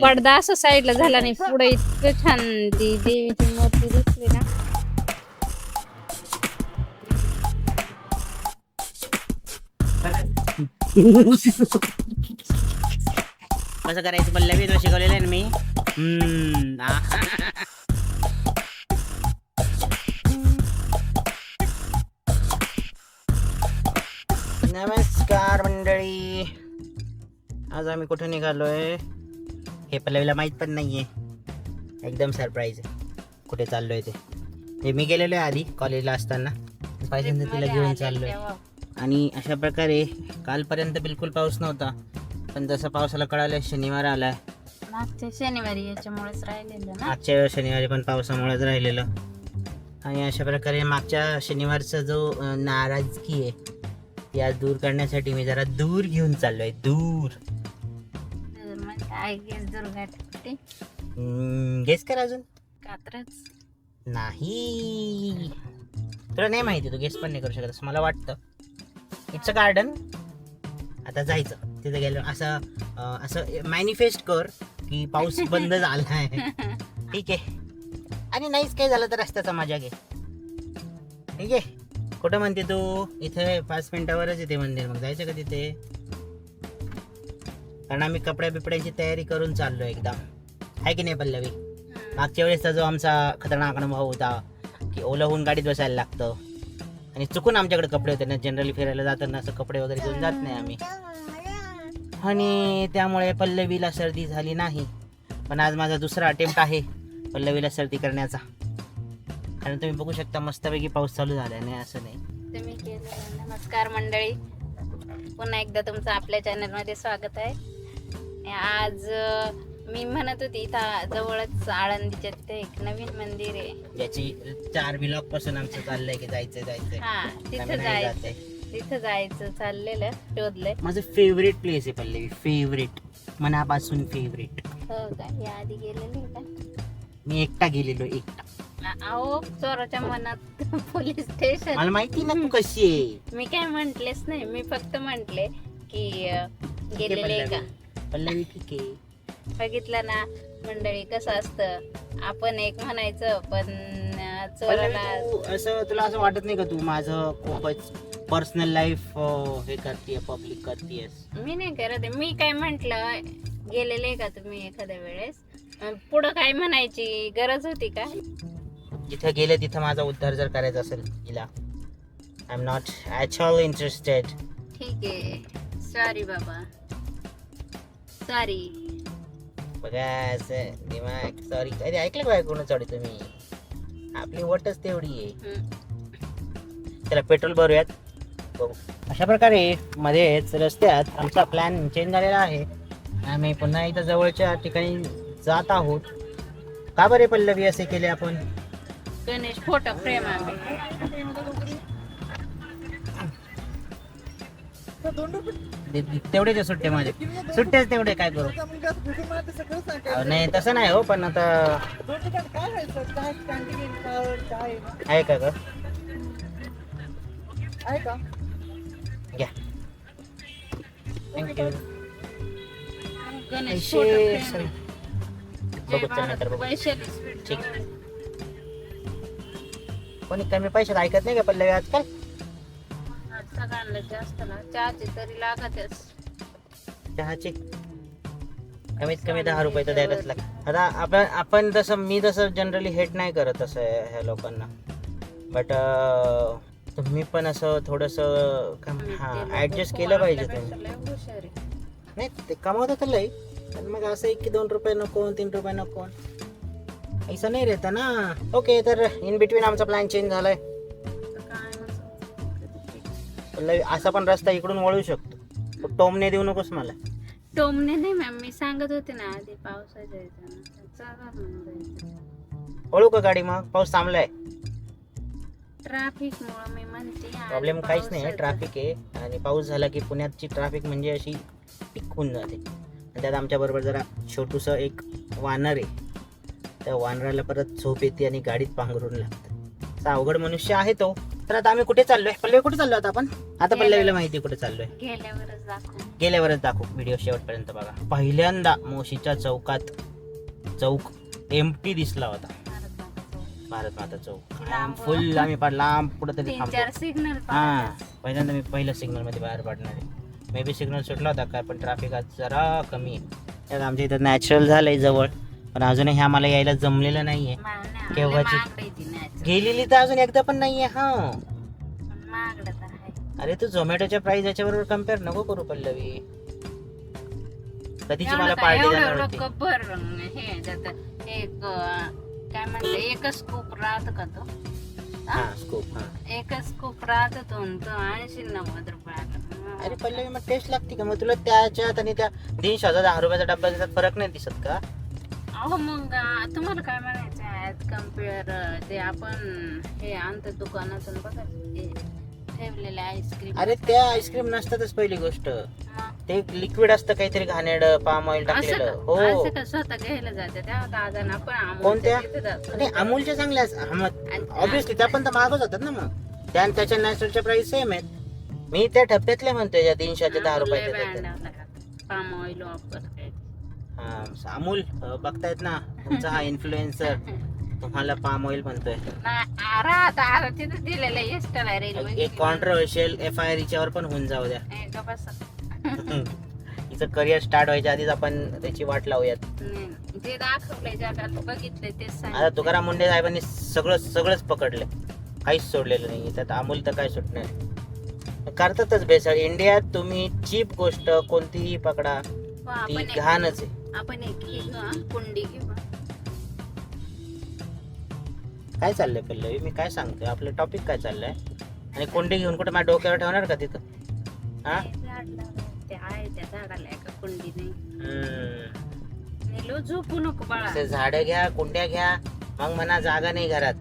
पडदा असं साईडला झाला नाही, पुढे इतकं छान ती देवीची मूर्ती दिसली ना. कसं करायचं पल्लवी तुला शिकवलेलं आहे ना मी. नमस्कार मंडळी, आज आम्ही कुठे निघालोय हे पल्लवीला माहित पण नाहीये. एकदम सरप्राईज आहे कुठे चाललोय ते मी गेलेलो आहे आधी कॉलेजला असताना, पहिल्यांदा तिला घेऊन चाललोय. आणि अशा प्रकारे कालपर्यंत बिलकुल पाऊस नव्हता, पण जसं पावसाला कळालं शनिवार आलाय. मागच्या शनिवारी याच्यामुळेच राहिलेलं ना, मागच्या शनिवारी पण पावसामुळेच राहिलेलं. आणि अशा प्रकारे मागच्या शनिवारचा जो नाराजगी आहे या दूर करण्यासाठी मी जरा दूर घेऊन चाललोय. दूर गेस कर अजून. कात्रज नाही, तुला नाही माहिती, तू गेस पण नाही करू शकत असं मला वाटतं. It's a garden. आता जायचं तिथे गेलो असं मॅनिफेस्ट कर की पाऊस बंद झालाय. ठीक आहे, आणि नाहीच काय झालं तर रस्त्याचा मजा घे. ठीक आहे, कुठं म्हणते तू? इथे 5 मिनिटावरच येते मंदिर, मग जायचं का तिथे? कारण आम्ही कपड्या बिपड्याची तयारी करून चाललो एकदम, आहे की नाही पल्लवी? मागच्या वेळेसचा जो आमचा खतरनाक अनुभव होता की ओलं होऊन गाडीत बसायला लागतं, आणि चुकून आमच्याकडे कपडे होते ना, जनरली फिरायला जाताना असं कपडे वगैरे घेऊन जात नाही आम्ही, आणि त्यामुळे पल्लवीला सर्दी झाली नाही. पण आज माझा दुसरा अटेम्प्ट आहे पल्लवीला सर्दी करण्याचा. कारण तुम्ही बघू शकता मस्तपैकी पाऊस चालू झाला नाही असं नाही. तुम्ही केलं. नमस्कार मंडळी, पुन्हा एकदा तुमचं आपल्या चॅनलमध्ये स्वागत आहे. आज मी म्हणत होती इथं जवळच आळंदीच्या तिथे एक नवीन मंदिर आहे, ज्याची 4 ब्लॉक पासून आमचं चाललंय की जायचंय. हा तिथं जायचं चाललेलं, शोधलंय. माझं फेवरेट प्लेस आहे पल्लवी, फेवरेट, मनापासून फेवरेट. हो का? या आधी गेलेले का? मी एकटा गेलेलो, एकटा. अहो, चोराच्या मनात पोलीस स्टेशन. मला माहिती ना तू कशी आहे. मी काय म्हंटलेच नाही, मी फक्त म्हंटले की गेलेले का. पल्लवी ठीक आहे. बघितलं ना मंडळी कसं असतं, आपण एक म्हणायचं पण चोराला. असं तुला असं वाटत नाही का तू माझं खूपच पर्सनल लाईफ हे करतेय, पब्लिक करतेयस? मी नाही करत. मी काय म्हंटल, गेलेले का तुम्ही एखाद्या वेळेस? पुढं काय म्हणायची गरज होती का? जिथे गेले तिथं माझा उद्धार जर करायचा असेल तिला, I am not actually interested. ठीक आहे, सॉरी बाबा, सॉरी. बघा असं दिमाग, सॉरी अरे ऐकलं काय कोण चढ तुम्ही? आपली वटच तेवढी आहे. त्याला पेट्रोल भरूयात, बघू. अशा प्रकारे मध्येच रस्त्यात आमचा प्लॅन चेंज झालेला आहे. आम्ही पुन्हा इथं जवळच्या ठिकाणी जात आहोत. का बरे पल्लवी असे केले आपण? गणेश फोटो फ्रेम आहे. तेवढेच सुट्टे माझे, सुट्टेच तेवढे, काय करू? नाही तसं नाही हो, पण आता आहे का ग? घ्या, थँक्यू. Ganesh photo frame. बघू नंतर बघू. ठीक. कोणी कमी पैशात ऐकत नाही का पल्लवी आजकाल? सगळ्यांना जास्त ना, चहाची तरी लागतच. चहाचे कमीत कमी 10 रुपये तर द्यायलाच लागतात. आता आपण तसं, मी तसं जनरली हेट नाही करत असं ह्या लोकांना, बट तुम्ही पण असं थोडंसं ऍडजस्ट केलं पाहिजे तुम्ही. नाही ते कमावतं तर लई, पण मग असं एक की 2 रुपये नको, 3 रुपये नको, ऐसा नाही रहता ना. ओके, तर इन बिटवीन आमचा प्लॅन चेंज झालाय. असा पण रस्ता इकडून वळू शकतो, टोमने देऊ नकोस मला. टोमने नाही मॅम, मी सांगत होते ना आधी पावसाच्या वळू का गाडी? मग पाऊस थांबलाय. ट्रॅफिक मुळे मी म्हणते. प्रॉब्लेम काहीच नाही, ट्रॅफिक आहे. आणि पाऊस झाला की पुण्याची ट्रॅफिक म्हणजे अशी टिक होऊन जाते. आणि त्यात आमच्या बरोबर जरा छोटूसं एक वानर आहे, त्या वानराला परत झोप येते आणि गाडीत पांघरून लागतं. असा अवघड मनुष्य आहे तो. तर आता आम्ही कुठे चाललोय? पल्लवी कुठे चाललो आता आपण? आता पल्लवीला माहिती कुठे चाललोय. गेल्यावरच दाखवू. व्हिडिओ शेवटपर्यंत बघा. पहिल्यांदा मोशीच्या चौक एम्प्टी दिसला होता. भारत माता चौक फुल. आम्ही लांब कुठेतरी थांबलो. हा, पहिल्यांदा मी पहिल्या सिग्नल मध्ये बाहेर पडणार आहे. मे बी सिग्नल सुटला होता काय, पण ट्रॅफिक आज जरा कमी आहे. आमच्या इथं नॅचरल झालंय जवळ, पण अजूनही आम्हाला यायला जमलेलं नाहीये. केव्हाची गेलेली तर अजून एकदा पण नाहीये. हा, अरे तू झोमॅटोच्या प्राइस याच्याबरोबर कम्पेअर नको करू पल्लवी. कधीची मला पार्टी देणार होती. काय म्हणते, एकच स्कूप राहत का तो? स्कूप. एकच स्कूप राहत तो 80-90 रुपयाला. अरे पल्लवी, मग टेस्ट लागते का? मग तुला त्याच्यात आणि त्या 10 रुपयाचा डब्बा त्याच्यात फरक नाही दिसत का? अहो मग तुम्हाला काय म्हणायचं आहे कम्पेअर? ते आपण हे आणतो दुकानातून बघा, ठेवलेले आईस्क्रीम. अरे त्या आईस्क्रीम नसतातच पहिली गोष्ट. ते लिक्विड असतं काहीतरी घाणेरड, पाम ऑइल टाकलेलं. हो, स्वतः घ्यायला जाते त्या दादांना पण. कोणत्या? आणि अमूलच्या चांगल्या ऑब्विसली त्या पण तर महागच होतात ना. मग त्याच्या नॅचरलच्या प्राइस सेम आहेत. मी त्या टप्प्यातले म्हणतोय ज्या 300 ते 10 रुपयाचे पाम ऑइल वापरते. अमूल बघतायत ना तुमचा हा इन्फ्लुएन्सर, तुम्हाला पाम ऑइल म्हणतोय. एक कॉन्ट्रोवर्शियल FIR हिच्यावर पण होऊन जाऊ द्या. हिचं करिअर स्टार्ट व्हायच्या आधीच आपण त्याची वाट लावूयात. जे दाखवलंय जगात बघितलंय तेच. आता तुकाराम मुंडे साहेबांनी सगळंच पकडलंय, काहीच सोडलेलं नाही. त्यात अमूल तर काय सुटणार. करतातच भेसळ. इंडियात तुम्ही चीप गोष्ट कोणतीही पकडा ती घाणच आहे. आपण एक कुंडी घेऊ. काय चाललंय पल्लवी? मी काय सांगतोय, आपलं टॉपिक काय चाललंय? आणि कोंडी घेऊन कुठे माझ्या डोक्यावर ठेवणार का तिथं? हा, ते आहे त्या झाडाला एका कुंडी नाही. झोपू नको बाळा. झाडं घ्या, कुंड्या घ्या, मग म्हणा जागा नाही घरात.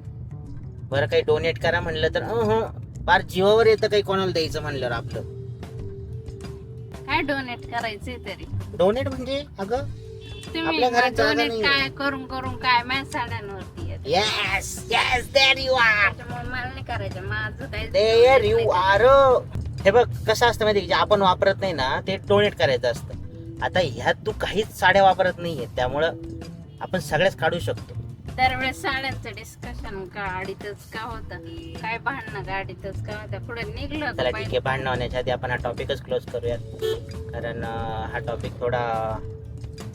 बरं काही डोनेट करा म्हणलं तर फार जीवावर येतं काही कोणाला द्यायचं म्हणल्यावर. आपलं काय डोनेट करायचंय तरी? डोनेट म्हणजे अगं आपल्या घरात जागा नाही. काय करून काय माझ्या साड्यांवरती Yes, there you are. मला नाही करायचं माझं काय. There you are. हे बघ कसं असतं माहिती, जे आपण वापरत नाही ना ते डोनेट करायचं असतं. आता ह्यात तू काहीच साड्या वापरत नाहीये, त्यामुळं आपण सगळ्याच काढू शकतो. दरवेळेस साड्यांचं डिस्कशन गाडीतच का होतं, काय भांडणं गाडीतच का होतं, पुढे निघलं. चला ठीक आहे, भांडणं होण्याच्या आधी आपण हा टॉपिकच क्लोज करूयात, कारण हा टॉपिक थोडा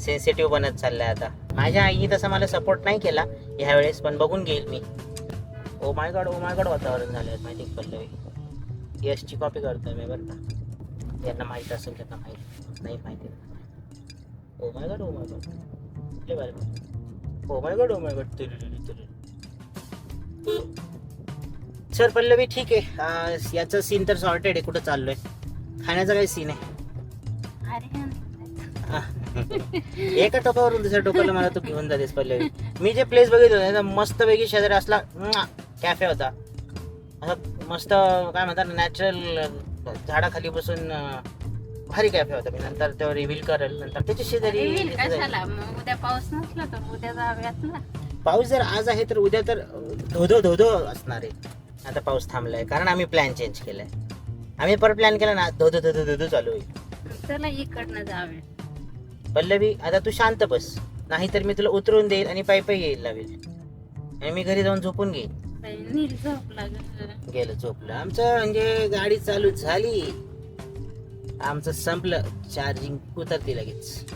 सेन्सिटिव्ह बनत चाललाय. आता माझ्या आईने तसा मला सपोर्ट नाही केला ह्या वेळेस, पण बघून घेईल मी. ओ माय गॉड वातावरण झालंय माहिती पडलं. यशची कॉपी करतोय मी बरं का. यांना माहित असेल, त्यांना माहिती नाही माहिती. Oh my God oh my God. Sir Pallavi ठीक आहे, याचा सीन तर सॉर्टेड आहे. कुठं चाललोय? खाण्याचा काही सीन आहे? एका टोकावरून दुसऱ्या टोकाला मला तू घेऊन जातेस पल्लवी. मी जे प्लेस बघितलं मस्त पैकी शेजारी असला कॅफे होता, असं मस्त काय म्हणतात नॅचरल झाडाखाली बसून भारी कॅफे होता. मी नंतर तेव्हा रिव्हील करेल. नंतर त्याच्या शेजारी उद्या पाऊस नसला तर उद्या जाऊयात ना. पाऊस जर आज आहे तर उद्या तर धोधो असणार आहे. आता पाऊस थांबलाय कारण आम्ही प्लॅन चेंज केलाय. आम्ही परत प्लॅन केला ना धोधो चालू होईल. चला इकडनं जाऊया. पल्लवी आता तू शांत बस, नाहीतर मी तुला उतरून देईल आणि पायी येईल लावेल आणि मी घरी जाऊन झोपून घेईल. गेलं झोपलं आमचं, म्हणजे गाडी चालू झाली, आमचं संपलं, चार्जिंग उतरते लगेच.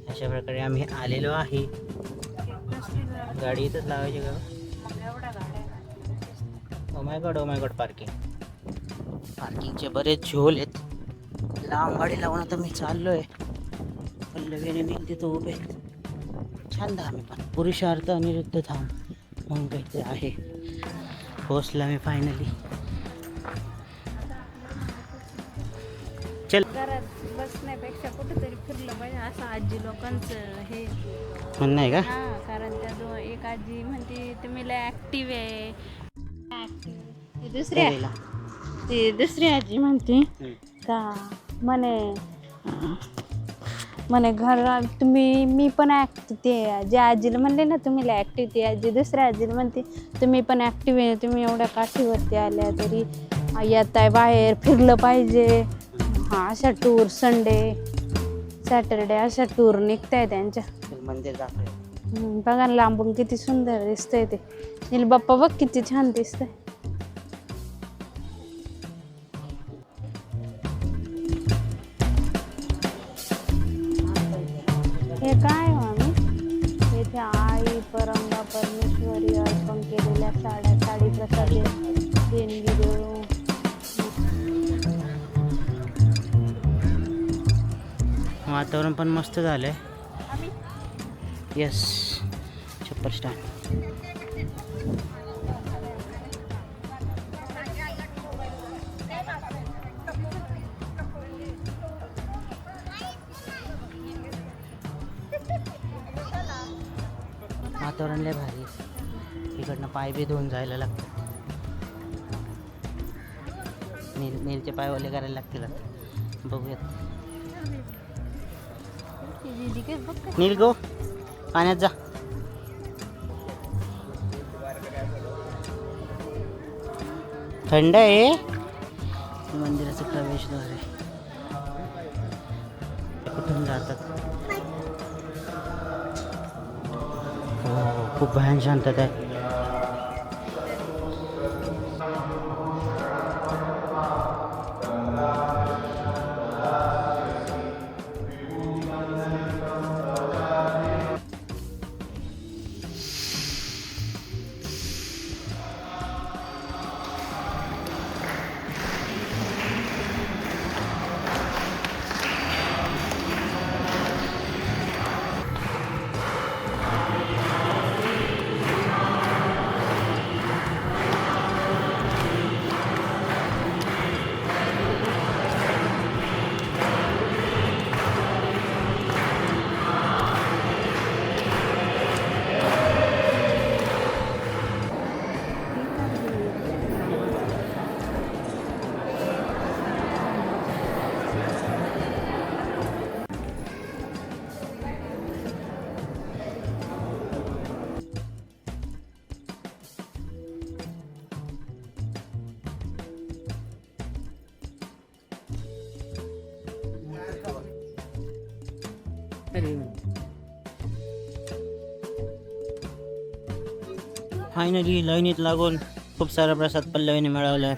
अशा प्रकारे आम्ही आलेलो आहे. गाडी इथंच लावायची का? ओ माय गॉड पार्किंगचे बरेच झोल आहेत. लांब गाडी लावून आता मी चाललोय. पल्लवीने मी तिथं उभे. छान धाम आहे, पण पुरुषार्थ अनिरुद्ध धाम म्हणून काहीतरी आहे. पोचला मी फायनली. चल, घरात बसण्यापेक्षा कुठेतरी फिरलं पाहिजे असं आजी लोकांचं हे म्हणणं आहे का? कारण त्या एक आजी म्हणते तुम्ही लय ऍक्टिव्ह आहे. दुसरी आजी म्हणते का म्हणे घरात तुम्ही मी पण ते ज्या आजीला म्हणले ना तुम्ही ॲक्टिव्ह ती आजी दुसऱ्या आजीला म्हणते तुम्ही पण ॲक्टिव्ह आहे, तुम्ही एवढ्या काठीवरती आल्या तरी येत आहे बाहेर फिरलं पाहिजे. हां अशा टूर संडे सॅटरडे अशा टूर निघताय त्यांच्या. मंदिर दाखव. बघा ना लांबून किती सुंदर दिसतंय ते. नील बाप्पा बघ किती छान दिसतंय. हे काय मामी येथे आई परंगा परमेश्वरी अर्पण केलेल्या साड्या साडी प्रसाद देणगी देऊ. वातावरण पण मस्त झालंय. येस चप्पल स्टँड. वातावरण लय भारी. इकडनं पाय बी धुवून जायला लागतात. नीलचे पाय ओले करायला लागतील आता. बघूयात. नील गो पाण्यात जा. थंड आहे. मंदिराचं प्रवेशद्वार आहे. कुठून जातात. हो खूप भयान शांतता आहे. फायनली लाईनीत लागून खूप सारा प्रसाद पल्लवीने मिळवलाय.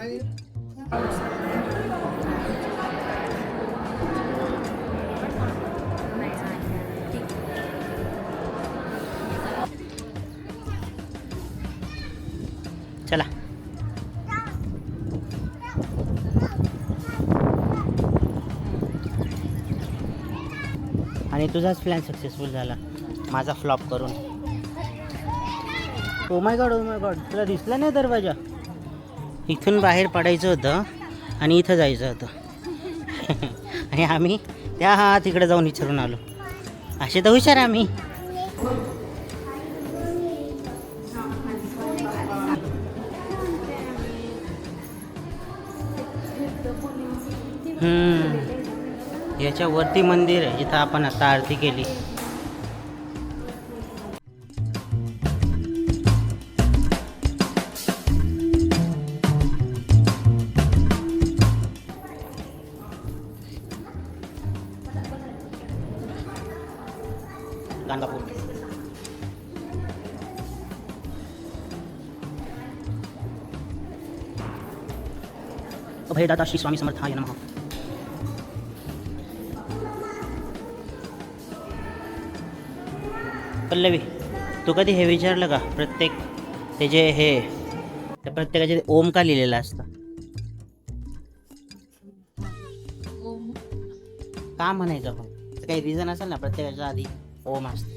चला आणि तुझाच प्लॅन सक्सेसफुल झाला, माझा फ्लॉप करून. ओ माय गॉड तुला दिसला नाही दरवाजा. इथून बाहेर पडायचं होतं आणि इथं जायचं होतं आणि आम्ही त्या तिकडे जाऊन विचारून आलो. असे तर हुशार आम्ही. याच्यावरती मंदिर आहे जिथं आपण आता आरती केली. गाणगापूर. अभयदाता श्री स्वामी समर्थाय नमः. पल्लवी तू कधी हे विचारलं का प्रत्येक ते जे हे त्या प्रत्येकाचे ओम का लिहिलेलं असतं? का म्हणायचं आपण? काही रिझन असेल ना. प्रत्येकाच्या आधी ओम असते.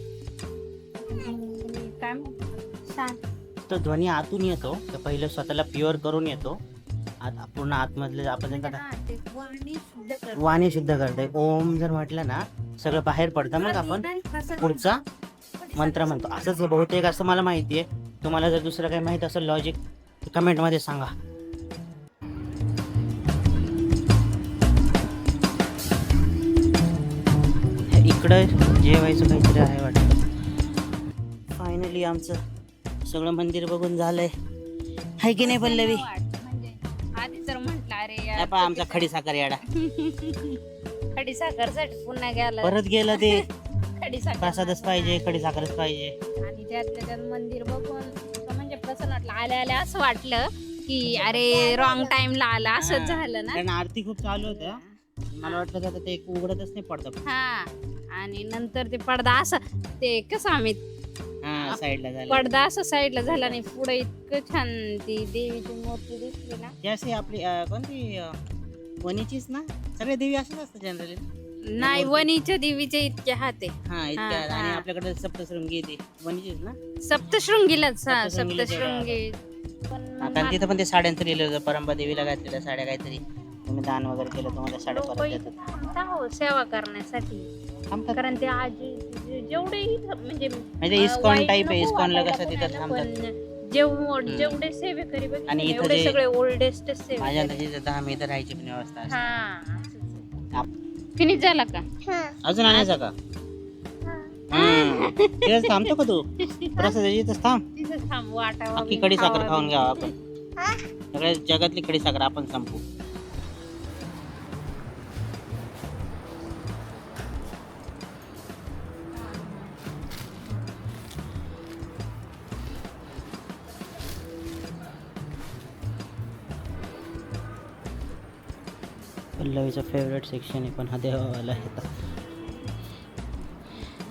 तो ध्वनी आतून येतो. तर पहिलं स्वतःला प्युअर करून येतो. पूर्ण आतमधले आपण वाणी शुद्ध करते. ओम जर म्हटलं ना सगळं बाहेर पडतं. मग आपण पुढचा मंत्र म्हणतो. असंच बहुतेक असं मला माहिती आहे. तुम्हाला जर दुसरं काही माहिती असेल लॉजिक कमेंटमध्ये सांगा. इकडं जेवायचं काहीतरी आहे वाटतं. फायनली आमचं सगळं मंदिर बघून झालंय, हाय की नाही पल्लवी? म्हणजे आधी तर म्हटलं अरे यार, पहा आमचा खडीसाखर याडा खडीसाखरसाठी पुन्हा गेला. परत गेलं ते खडीसाखर प्रसादच पाहिजे, खडीसाखरच पाहिजे. आणि त्यातल्या त्यात मंदिर बघून तर म्हणजे प्रसन्न वाटलं. आल्या आल्या असं वाटलं की अरे रॉंग टाइमला आला, असंच झालं ना. कारण आरती खूप चालू होत्या, मला वाटलं आता ते उघडतच नाही पडतं. हा, आणि नंतर ते पडदा असं ते कसं आम्ही हा साईडला झालं. पडदा असं साईडला झाला नाही, पुढे इतकं छान ती देवीची मूर्ती दिसली ना. जशी आपली कोणती वणीचीच ना, सगळ्या देवी अशाच असतात जनरली. नाही, वणीच्या देवीचे इतके हात आहे. हा इतक्या. हा, आणि हा. आपल्याकडे सप्तशृंगी येते वणीचीच ना. सप्तशृंगीलाच. हा, सप्तशृंगीला सप्तशृंगी. पण मग कारण तिथं पण ते साड्यांचं लिहिलं होतं, परंबा देवीला घातलेल्या साड्या काहीतरी तुम्ही दान वगैरे केलं तुम्हाला साड्या लोकं परत इथं देतात. थांबता हो सेवा करण्यासाठी. थांबतात. कारण ते आजी जेवढे इथं म्हणजे इस्कॉन वाईट टाईप आहे, नको इस्कॉनला वाटायला कसं तिथं कोणाला, थांबतात. पण जेवढे सेवेकरी आणि बघितले इथं एवढे जे- सगळे ओल्डेस्ट माझ्या सेवेकरी. अंदाजे 10 मी तर राहायची पण व्यवस्था असते. हा, फिनिश झाला का? अजून आणायचा का? तेच थांबतो का तू? प्रसादाची इथंच थांब. तिथं थांब, वाटावा अख्खी बी, खडी साखर खावा खाऊन बी. घ्यावा आपण. सगळ्या जगातली खडी साखर आपण संपू. पल्लवीचा फेवरेट सेक्शन आहे, पण हा देवावाला आहे.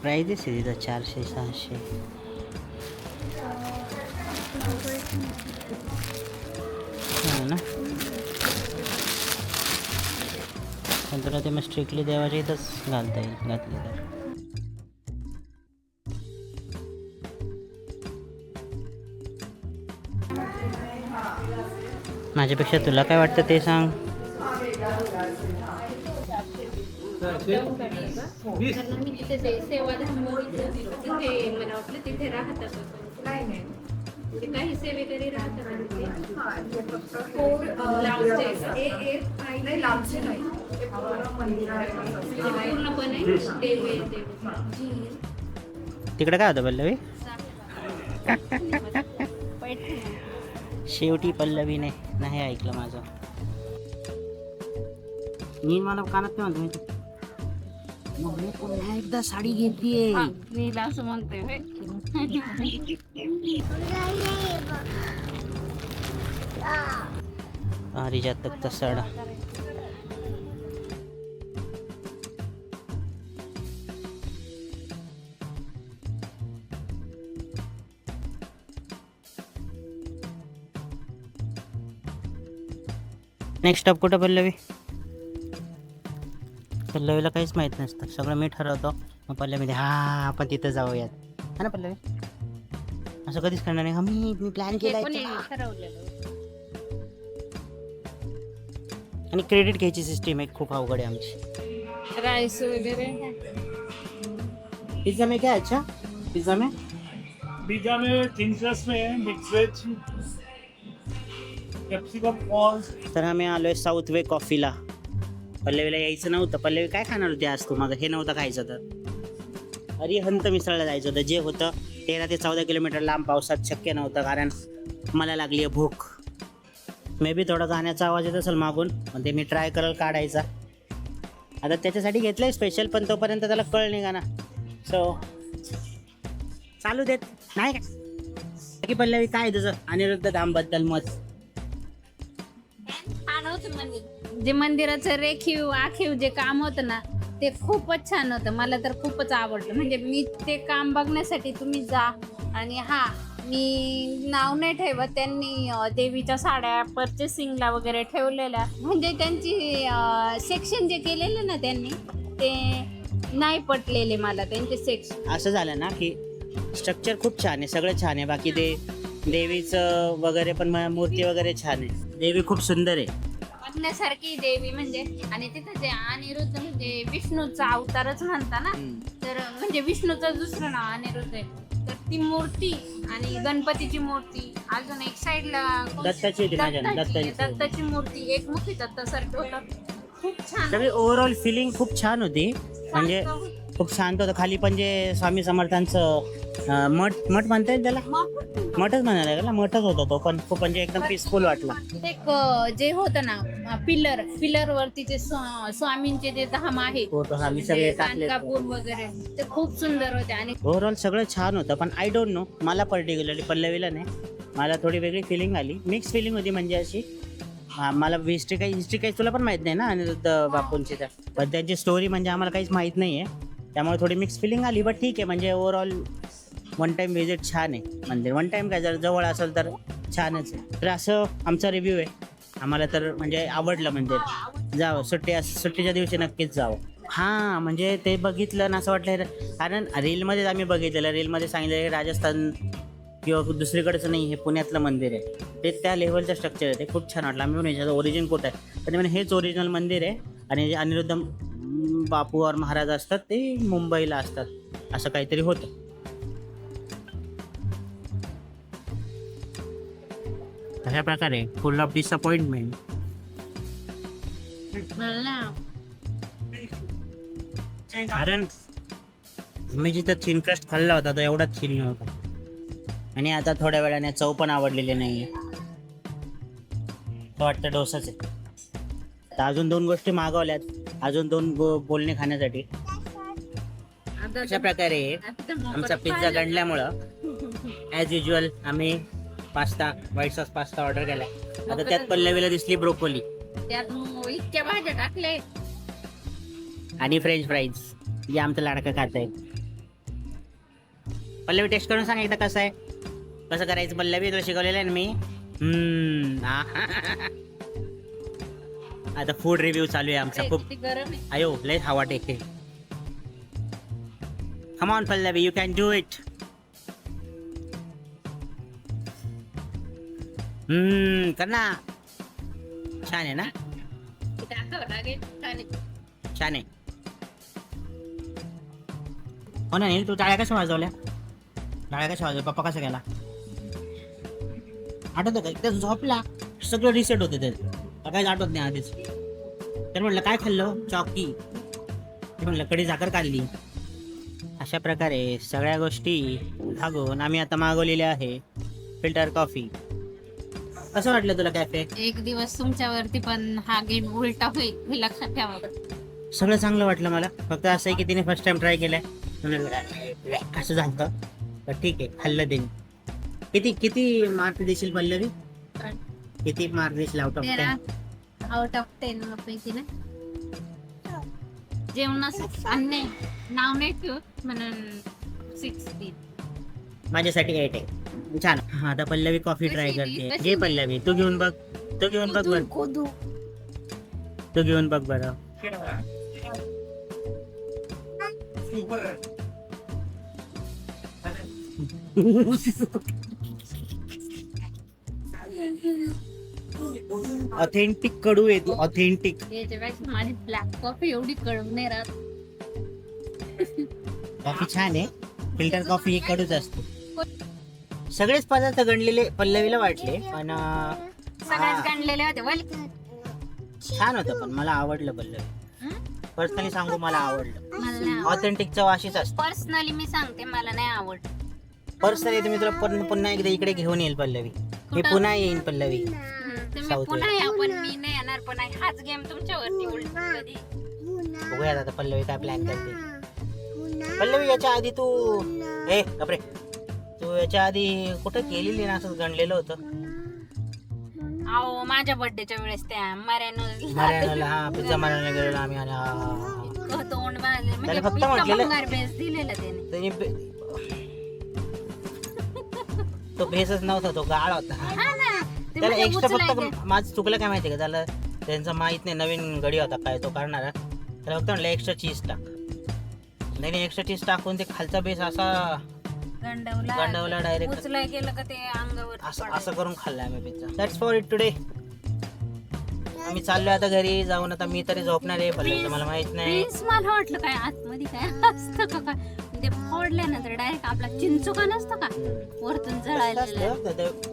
प्राइजेस आहे तिथं 400-600. हा ना. पण तुला ते मग स्ट्रिक्टली देवाच्या इथंच घालता येईल घातली तर. माझ्यापेक्षा तुला काय वाटतं ते सांग. कारण आम्ही तिथे ते सेवाधाम बघितलं, तिथे मला वाटलं तिथे राहतात असं. ते काही सेवेकरी राहतात ना तिथे. लांबचे नाही. म्हणजे पूर्णपणे देवी. तिकडे काय होतं पल्लवी? शेवटी पल्लवीने नाही ऐकलं माझं. मी मला कानात काय म्हणतो माहिती, मग मी पुन्हा एकदा साडी घेतलीये. मी असं म्हणते पारिजात तख्त साडा. नेक्स्ट स्टॉप कुठं पल्लवी? पल्लवीला काहीच माहित नसतं, सगळं मी ठरवतो. मग पल्लवी हा आपण तिथं जाऊयात, हा ना पल्लवी? असं कधीच करणार नाही. मी प्लॅन केलाय. ठरवलेलं. आणि क्रेडिट घ्यायची सिस्टीम आहे खूप अवघड आहे आमची. राईस वगैरे. पिज्जा में क्या है? अच्छा पिज्जा में पिज्जा में थिन क्रस्ट में है मिक्स वेज कैप्सिकम कॉर्न्स. तर आम्ही आलोय साऊथ वे कॉफीला. पल्लवीला यायचं नव्हतं. पल्लवी काय खाणार होती आज? तू माझं हे नव्हतं खायचं तर अरिहंत मिसळला जायचं होतं, जे होतं 13 ते 14 किलोमीटर लांब. पावसात शक्य नव्हतं कारण मला लागली आहे भूक. मे बी थोडा गाण्याचा आवाज येत असेल मागून, पण ते मी ट्राय करेल काढायचा. आता त्याच्यासाठी घेतलं आहे स्पेशल, पण तोपर्यंत त्याला कळ नाही का ना. सो चालू देत नाही का. की पल्लवी काय तुझं अनिरुद्ध धामबद्दल मत? जे मंदिराचं रेखीव आखीव जे काम होतं ना, ते खूपच छान होतं. मला तर खूपच आवडलं. म्हणजे मी ते काम बघण्यासाठी तुम्ही जा. आणि हा, मी नाव नाही ठेवत, त्यांनी देवीच्या साड्या पर्चेसिंगला वगैरे ठेवलेल्या. म्हणजे त्यांची सेक्शन जे केलेले ना त्यांनी, ते नाही पटलेले मला त्यांचे सेक्शन. असं झालं ना की स्ट्रक्चर खूप छान आहे, सगळं छान आहे. बाकी ते देवीचं वगैरे पण मूर्ती वगैरे छान आहे. देवी खूप सुंदर आहे, बघण्यासारखी देवी. म्हणजे आणि तिथं जे अनिरुद्ध म्हणजे विष्णूचा अवतारच म्हणता ना, तर म्हणजे विष्णूचं दुसरं नाव अनिरुद्ध आहे. तर ती मूर्ती आणि गणपतीची मूर्ती, अजून एक साईडला दत्ताची होती माझ्या, दत्ताची मूर्ती एकमुखी दत्तासारखं होतं. खूप छान. सगळी ओव्हरऑल फिलिंग खूप छान होती. म्हणजे खूप शांत होतं. खाली पण जे स्वामी समर्थांचं मठ मठ म्हणता येईल त्याला, मठच म्हणायला लागला, मठच होता तो पण खूप म्हणजे एकदम पीसफुल वाटला. एक जे होतं ना पिलर वरती जे स्वामींचे जे धाम आहे फोटो हा मी सगळे टाकले. कानकापूर वगैरे ते खूप सुंदर होते. आणि ओव्हरऑल सगळं छान होतं, पण आय डोंट नो, मला पर्टिक्युलरली पल्लवीला नाही, मला थोडी वेगळी फिलिंग आली, मिक्स फिलिंग होती. म्हणजे अशी मला हिस्ट्री काही तुला पण माहित नाही ना अनिरुद्ध बापूंची, त्या पण त्यांची स्टोरी म्हणजे आम्हाला काहीच माहित नाही आहे, त्यामुळे थोडी मिक्स फिलिंग आली. बट ठीक आहे, म्हणजे ओव्हरऑल वन टाइम व्हिजिट छान आहे मंदिर. वन टाइम काय, जर जवळ असेल तर छानच आहे. तर असं आमचा रिव्ह्यू आहे. आम्हाला तर म्हणजे आवडलं मंदिर. जावं सुट्टीच्या दिवशी नक्कीच जावं. हां, म्हणजे ते बघितलं ना असं वाटलं, कारण रीलमध्येच आम्ही बघितलेलं, रीलमध्ये सांगितलं हे राजस्थान किंवा दुसरीकडचं नाही, हे पुण्यातलं मंदिर आहे. ते त्या लेवलचं स्ट्रक्चर आहे, ते खूप छान वाटलं. आम्ही म्हणून ओरिजिन कुठं आहे, पण म्हणजे हेच ओरिजिनल मंदिर आहे. आणि जे अनिरुद्ध बापू और महाराज असतात ते मुंबईला असतात, असं काहीतरी होतं. अशा प्रकारे फुल ऑफ डिसअपॉइंटमेंट. कारण मी जिथं थिन क्रस्ट खाल्ला होता तो एवढाच थिन नव्हता, आणि आता थोड्या वेळाने चव पण आवडलेली नाही आहे. वाटतं डोसाच आहे. तर अजून 2 गोष्टी मागवल्यात, अजून 2 बोलणे खाण्यासाठी. अशा प्रकारे आमचा पिझ्झा गणल्यामुळं ॲज युजल आम्ही pasta, white sauce pasta order केला. आता त्यात पल्लवीला दिसली ब्रोकोली, त्यात इतक्या भाज्या टाकले आणि फ्रेंच फ्राईज. जे आमचं लाडकं खात आहे. पल्लवी टेस्ट करून सांग एकदा कसं आहे, कसं करायचं. पल्लवी तुला शिकवलेलं आहे ना मी. आता फूड रिव्ह्यू चालू आहे आमचा. खूप गरम आहे. आयो लय हवा टेके. Come on Pallavi, you can do it. कर ना. छान आहे ना, छान आहे. हो ना नील, तू टाळ्या कशा वाजवल्या? पप्पा कसा गेला आठवतं का? एकदा झोपला सगळं रिसेट होते, ते काहीच आठवत नाही आधीच. तर म्हटलं काय खाल्लं, चॉकी. ते म्हटलं कढी साखर खाल्ली. अशा प्रकारे सगळ्या गोष्टी भागून आम्ही आता मागवलेल्या आहे फिल्टर कॉफी. कसं वाटलं तुला कॅफे? एक दिवस तुमच्यावरती पण हा गेम उलटा होईल हे लक्षात ठेवा. सगळं चांगलं वाटलं मला. फक्त असं आहे की तिने फर्स्ट टाइम ट्राय केलाय, असं झालं. तर ठीक आहे, खाल्लं तिने. किती मार्क देशील पल्लवी? किती मार्क देशील आउट ऑफ 10? आउट ऑफ 10 पैकी ना जेवणाचं अन्य नाव नाही ठेवत म्हणून 16. माझ्यासाठी 8 आहे. छान. हा, आता पल्लवी कॉफी ट्राय करते. घे पल्लवी, तू घेऊन बघ बरं. तू घेऊन बघ बरं. ऑथेंटिक कडू आहे ती, ऑथेंटिक. याच्यापेक्षा माझी ब्लॅक कॉफी एवढी कडू नाही राहत. कॉफी छान आहे. फिल्टर कॉफी ही कडूच असते. सगळेच पदार्थ गणलेले पल्लवीला वाटले, पण सगळ्यात गणलेले होते. छान होतं, पण मला आवडलं पल्लवी. पर्सनली सांगू, मला आवडलं. मला नाही ऑथेंटिक चव अशीच असते. पर्सनली मी सांगते मला नाही आवडत. पर्सनली तुम्ही तुला पुन्हा एकदा इकडे घेऊन येईल पल्लवी. मी पुन्हा येईन पल्लवी. तुम्ही South पुन्हा या, पण मी नाही येणार. पण हाच गेम तुमच्यावरती उलट कधी. बघूयात आता पल्लवी काय प्लॅन करते. पल्लवी, याच्या आधी तू बापरे, तू याच्या आधी कुठं गेलेली ना, असं गणलेलं होतं. अहो माझ्या बर्थडेच्या वेळेस त्या मऱ्यानला, हा पिझ्झा मऱ्यानला गेलेलो आम्ही. आणि तोंड बांधले म्हणजे फक्त इतका म्हटलेलं- भंगार बेस दिलेला त्याने. तो भेसच नव्हता, तो गाळ होता. हा ना, ते त्याला म्हणजे एक्स्ट्रा उचलायचे. फक्त माझं चुकलं काय माहिती का, त्याला त्यांचं माहित नाही, नवीन गडी होता काय तो करणारा. त्याला फक्त म्हटलं एक्स्ट्रा चीज टाक. नाही, एक्स्ट्रा चीज टाकून ते खालचा बेस असा गंडवला डायरेक्ट. उचलाय गेलं का ते अंगावर असं करून खाल्लाय आम्ही pizza. That's for it today. आम्ही चाललोय आता घरी जाऊन. आता मी तरी झोपणार आहे, पल्लवी मला माहित नाही. मला वाटलं काय आतमध्ये काय असतं का काय. ते फोडल्यानंतर डायरेक्ट आपला चिंचुका नसतो का वरतून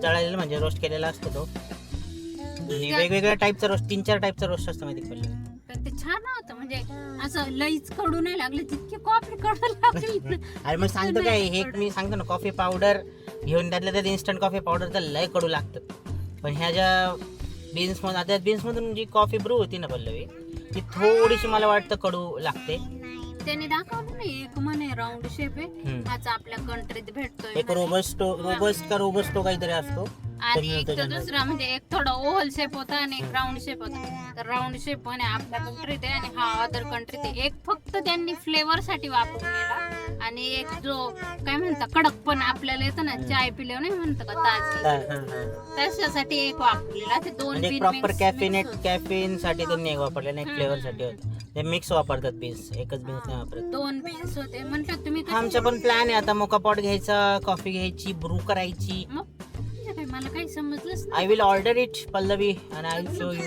जळालेलं म्हणजे रोस्ट केलेला असतो तो. वेगवेगळ्या टाईपचा रोस्ट, 3-4 टाईपचा रोस्ट असतो माहिती पडलं. ते छान होतं, म्हणजे असं लईच कडू नाही लागलं, जितकी कॉफी कडू लागली. अरे मग सांगतो काय, हे एक मी सांगतो ना, कॉफी पावडर घेऊन त्यातल्या त्यात इन्स्टंट कॉफी पावडर तर लय कडू लागतात. पण ह्या ज्या बीन्समधून, आता बीन्समधून जी कॉफी ब्रू होती ना पल्लवी, ती थोडीशी मला वाटतं कडू लागते. त्याने दाखवलं ना, एक म्हणे राऊंड शेप आहे, हाच आपल्या कंट्रीत भेटतोय एक रोबस्टो काहीतरी असतो. आणि एक तर दुसरा म्हणजे एक थोडा ओव्हल शेप होता आणि एक राऊंड शेप होता. तर राऊंड शेप म्हणे आपल्या कंट्रीत आहे आणि हा अदर कंट्रीत आहे. एक फक्त त्यांनी फ्लेवर साठी वापरून गेला आणि एक जो काय म्हणता कडक पण आपल्याला येतं ना, चाय पिल्यावर नाही म्हणतं का ताज, त्याच्यासाठी एक वापरलेला. ते दोन म्हणजे प्रॉपर कॅफिन साठी त्यांनी एक वापरले, एक फ्लेवर साठी होतं. ते मिक्स वापरतात बीन्स, एकच बीन्स नाही वापरत. 2 बीन्स होते. म्हटलं तुम्ही आमचा पण प्लॅन आहे आता, मोका पॉट घ्यायचा, कॉफी घ्यायची, ब्रू करायची. मला काही समजलंच I will order it Pallavi and I will show you.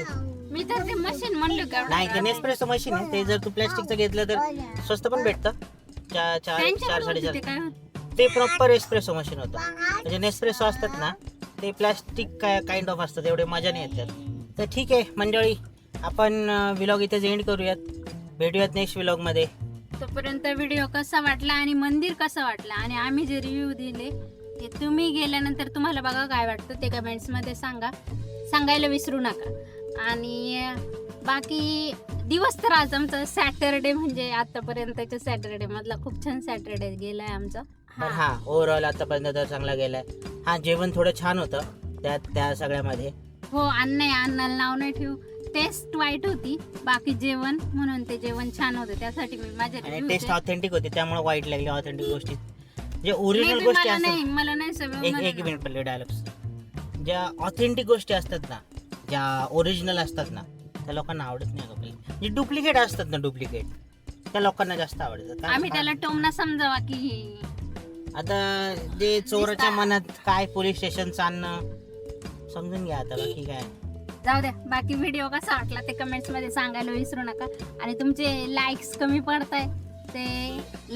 मी तर ते मशीन म्हणलं का नाही, ते नेसप्रेसो मशीन आहे. ते जर तू प्लॅस्टिकचं घेतलं तर स्वस्त पण भेटतं. 4-4.5 काय ते प्रॉपर एस्प्रेसो मशीन होतं. म्हणजे नेसप्रेसो असतात ना, ते प्लॅस्टिक काइंड ऑफ असतात, एवढे मजा नाही येत त्यात. तर ठीक आहे मंडळी, आपण व्लॉग इथेच एंड करूयात. भेटूयात नेक्स्ट व्लॉग मध्ये. तोपर्यंत व्हिडिओ कसा वाटला आणि मंदिर कसं वाटलं आणि आम्ही जे रिव्ह्यू दिले ते तुम्ही गेल्यानंतर तुम्हाला बघा काय वाटतं ते कमेंट्स मध्ये सांगायला विसरू नका. आणि बाकी दिवस तर आज आमचा सॅटरडे, म्हणजे आतापर्यंतच्या सॅटरडे मधला खूप छान सॅटरडे गेलाय आमचा. हा ओव्हरऑल आतापर्यंत तर चांगला गेलाय. हा जेवण थोडं छान होतं त्या सगळ्यामध्ये. हो, अन्नाला नाव नाही ठेवू, टेस्ट वाईट होती, बाकी जेवण म्हणून ते जेवण छान होतं. त्यासाठी मी माझ्या टेस्ट ऑथेंटिक होती त्यामुळे वाईट लागली. ऑथेंटिक गोष्टी जे ओरिजिनल गोष्टी असतात, मला नाही सवय. एक मिनिट पहिले डायलॉग्स, ज्या ऑथेंटिक गोष्टी असतात ना, ज्या ओरिजिनल असतात ना, त्या लोकांना आवडत नाही. लोकांना जे डुप्लिकेट असतात ना, डुप्लिकेट त्या लोकांना जास्त आवडतात. आम्ही त्याला टोमना समजावा की आता जे चोराच्या मनात काय पोलीस स्टेशन आणणं समजून घ्या आता. बाकी काय जाऊ द्या. बाकी व्हिडिओ कसा वाटला ते कमेंट्स मध्ये सांगायला विसरू नका. आणि तुमचे लाईक्स कमी पडताय ते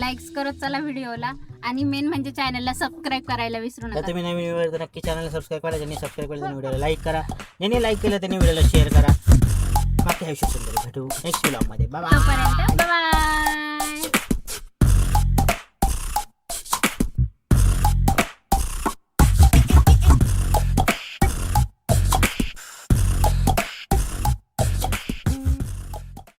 लाईक्स करत चला व्हिडिओला. आणि मेन म्हणजे चॅनलला सबस्क्राईब करायला विसरू नका. तुम्ही नवीन व्हिडिओ तर नक्की चॅनलला सबस्क्राईब करा. ज्यांनी सबस्क्राईब केलं त्यांनी व्हिडिओला लाईक करा. ज्यांनी लाईक केलं त्यांनी व्हिडिओला शेअर करा. बाकी आयुष्य सुंदर. भेटू नेक्स्ट व्लॉग मध्ये. बाय तोपर्यंत बाय.